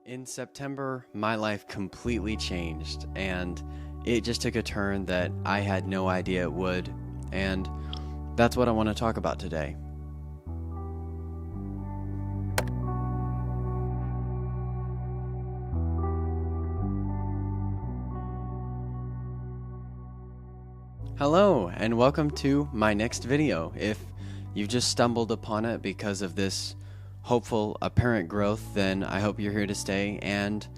In September, my life completely changed, and it just took a turn that I had no idea it would, and that's what I want to talk about today. Hello, and welcome to my next video. If you've just stumbled upon it because of this hopeful apparent growth, then I hope you're here to stay, and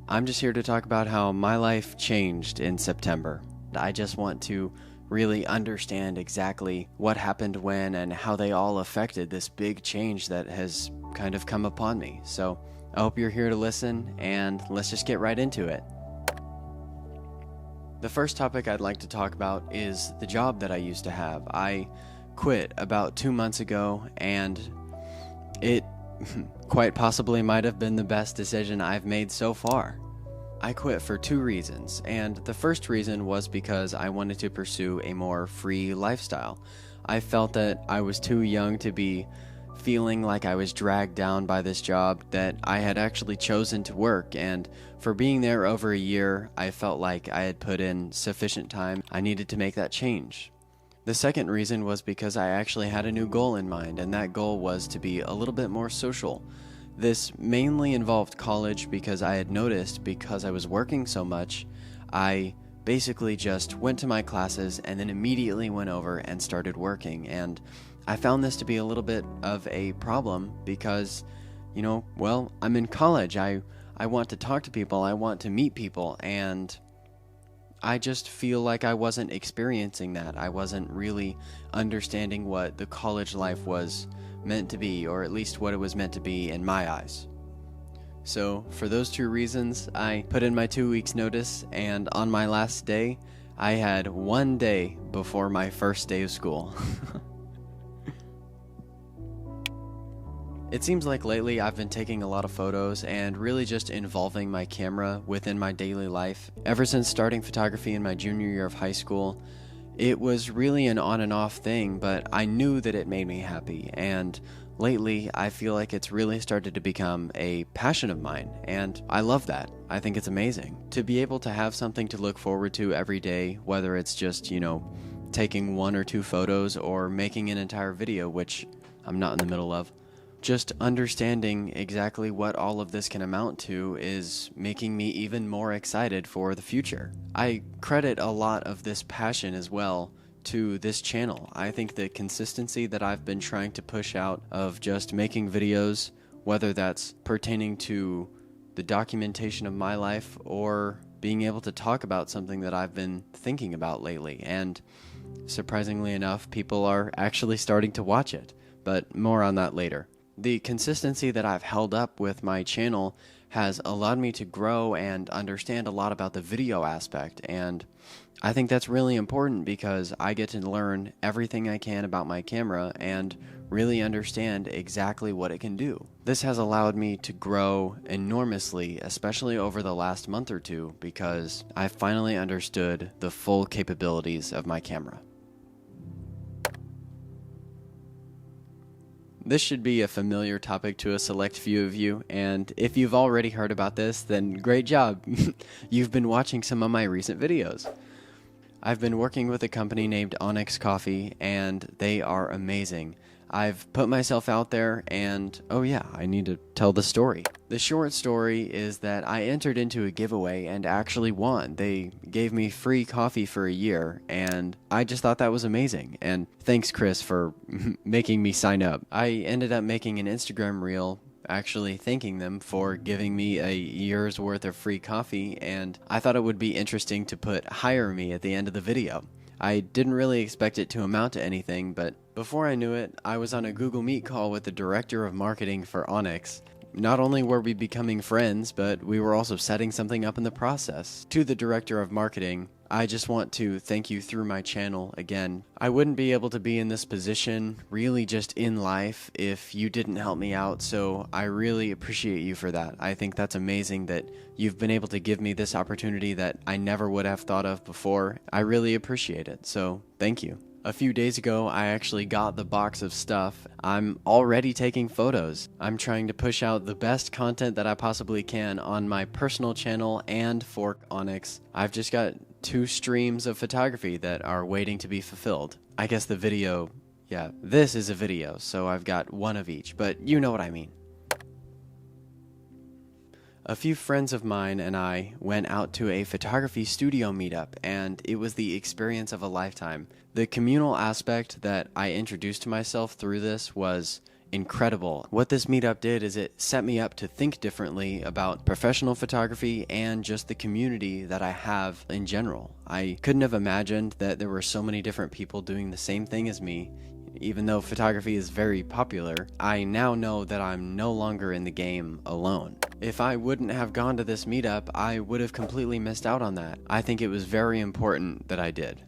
I'm just here to talk about how my life changed in September. I just want to really understand exactly what happened when and how they all affected this big change that has kind of come upon me. So I hope you're here to listen, and let's just get right into it. The first topic I'd like to talk about is the job that I used to have. I quit about 2 months ago, and it quite possibly might have been the best decision I've made so far. I quit for 2 reasons, and the first reason was because I wanted to pursue a more free lifestyle. I felt that I was too young to be feeling like I was dragged down by this job that I had actually chosen to work, and for being there over a year, I felt like I had put in sufficient time. I needed to make that change. The second reason was because I actually had a new goal in mind, and that goal was to be a little bit more social. This mainly involved college because I had noticed, because I was working so much, I basically just went to my classes and then immediately went over and started working, and I found this to be a little bit of a problem because, I'm in college, I want to talk to people, I want to meet people, and I just feel like I wasn't experiencing that. I wasn't really understanding what the college life was meant to be, or at least what it was meant to be in my eyes. So for those 2 reasons, I put in my 2 weeks notice, and on my last day, I had 1 day before my first day of school. It seems like lately I've been taking a lot of photos and really just involving my camera within my daily life. Ever since starting photography in my junior year of high school, it was really an on and off thing, but I knew that it made me happy, and lately I feel like it's really started to become a passion of mine, and I love that. I think it's amazing to be able to have something to look forward to every day, whether it's just, taking 1 or 2 photos or making an entire video, which I'm not in the middle of. Just understanding exactly what all of this can amount to is making me even more excited for the future. I credit a lot of this passion as well to this channel. I think the consistency that I've been trying to push out of just making videos, whether that's pertaining to the documentation of my life or being able to talk about something that I've been thinking about lately, and surprisingly enough, people are actually starting to watch it, but more on that later. The consistency that I've held up with my channel has allowed me to grow and understand a lot about the video aspect, and I think that's really important because I get to learn everything I can about my camera and really understand exactly what it can do. This has allowed me to grow enormously, especially over the last month or 2, because I finally understood the full capabilities of my camera. This should be a familiar topic to a select few of you, and if you've already heard about this, then great job! You've been watching some of my recent videos. I've been working with a company named Onyx Coffee, and they are amazing. I've put myself out there, and oh yeah, I need to tell the story. The short story is that I entered into a giveaway and actually won. They gave me free coffee for a year, and I just thought that was amazing. And thanks, Chris, for making me sign up. I ended up making an Instagram reel actually thanking them for giving me a year's worth of free coffee, and I thought it would be interesting to put "hire me" at the end of the video. I didn't really expect it to amount to anything, but before I knew it, I was on a Google Meet call with the director of marketing for Onyx. Not only were we becoming friends, but we were also setting something up in the process. To the director of marketing, I just want to thank you through my channel again. I wouldn't be able to be in this position, really just in life, if you didn't help me out, so I really appreciate you for that. I think that's amazing that you've been able to give me this opportunity that I never would have thought of before. I really appreciate it, so thank you. A few days ago, I actually got the box of stuff. I'm already taking photos. I'm trying to push out the best content that I possibly can on my personal channel and for Onyx. I've just got 2 streams of photography that are waiting to be fulfilled. I guess the video, yeah, this is a video, so I've got 1 of each, but you know what I mean. A few friends of mine and I went out to a photography studio meetup, and it was the experience of a lifetime. The communal aspect that I introduced to myself through this was incredible. What this meetup did is it set me up to think differently about professional photography and just the community that I have in general. I couldn't have imagined that there were so many different people doing the same thing as me. Even though photography is very popular, I now know that I'm no longer in the game alone. If I wouldn't have gone to this meetup, I would have completely missed out on that. I think it was very important that I did.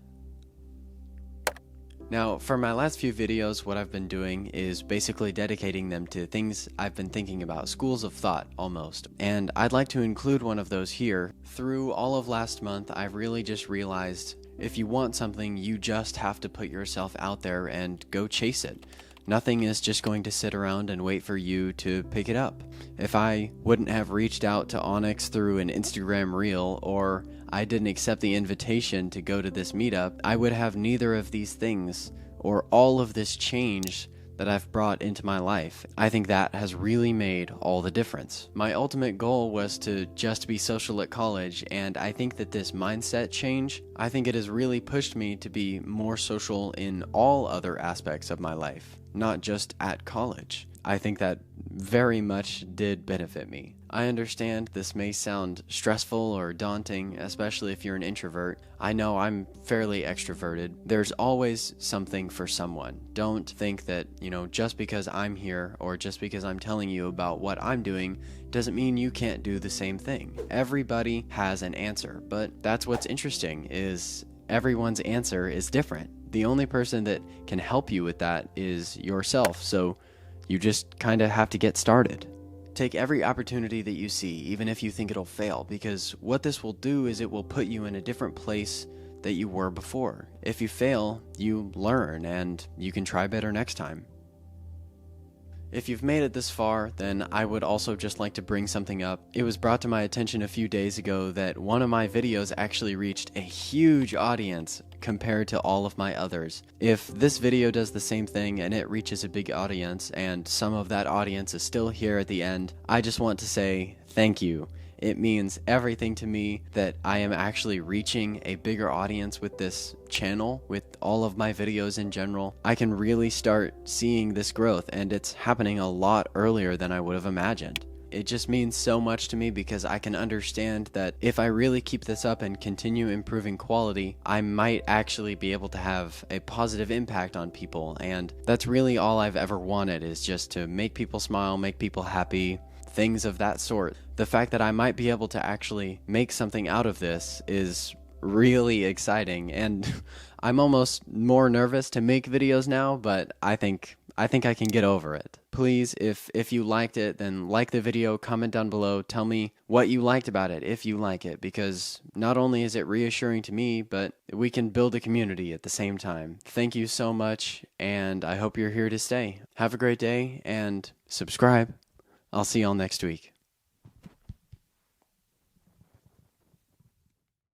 Now, for my last few videos, what I've been doing is basically dedicating them to things I've been thinking about, schools of thought, almost. And I'd like to include one of those here. Through all of last month, I've really just realized if you want something, you just have to put yourself out there and go chase it. Nothing is just going to sit around and wait for you to pick it up. If I wouldn't have reached out to Onyx through an Instagram reel, or I didn't accept the invitation to go to this meetup, I would have neither of these things or all of this change that I've brought into my life. I think that has really made all the difference. My ultimate goal was to just be social at college, and I think that this mindset change, I think it has really pushed me to be more social in all other aspects of my life, not just at college. I think that very much did benefit me. I understand this may sound stressful or daunting, especially if you're an introvert. I know I'm fairly extroverted. There's always something for someone. Don't think that, just because I'm here or just because I'm telling you about what I'm doing doesn't mean you can't do the same thing. Everybody has an answer, but that's what's interesting is everyone's answer is different. The only person that can help you with that is yourself, so you just kind of have to get started. Take every opportunity that you see, even if you think it'll fail, because what this will do is it will put you in a different place that you were before. If you fail, you learn, and you can try better next time. If you've made it this far, then I would also just like to bring something up. It was brought to my attention a few days ago that one of my videos actually reached a huge audience compared to all of my others. If this video does the same thing and it reaches a big audience and some of that audience is still here at the end, I just want to say thank you. It means everything to me that I am actually reaching a bigger audience with this channel, with all of my videos in general. I can really start seeing this growth, and it's happening a lot earlier than I would have imagined. It just means so much to me because I can understand that if I really keep this up and continue improving quality, I might actually be able to have a positive impact on people, and that's really all I've ever wanted, is just to make people smile, make people happy, things of that sort. The fact that I might be able to actually make something out of this is really exciting, and I'm almost more nervous to make videos now, but I think I can get over it. Please, if you liked it, then like the video, comment down below, tell me what you liked about it, if you like it, because not only is it reassuring to me, but we can build a community at the same time. Thank you so much, and I hope you're here to stay. Have a great day, and subscribe. I'll see y'all next week.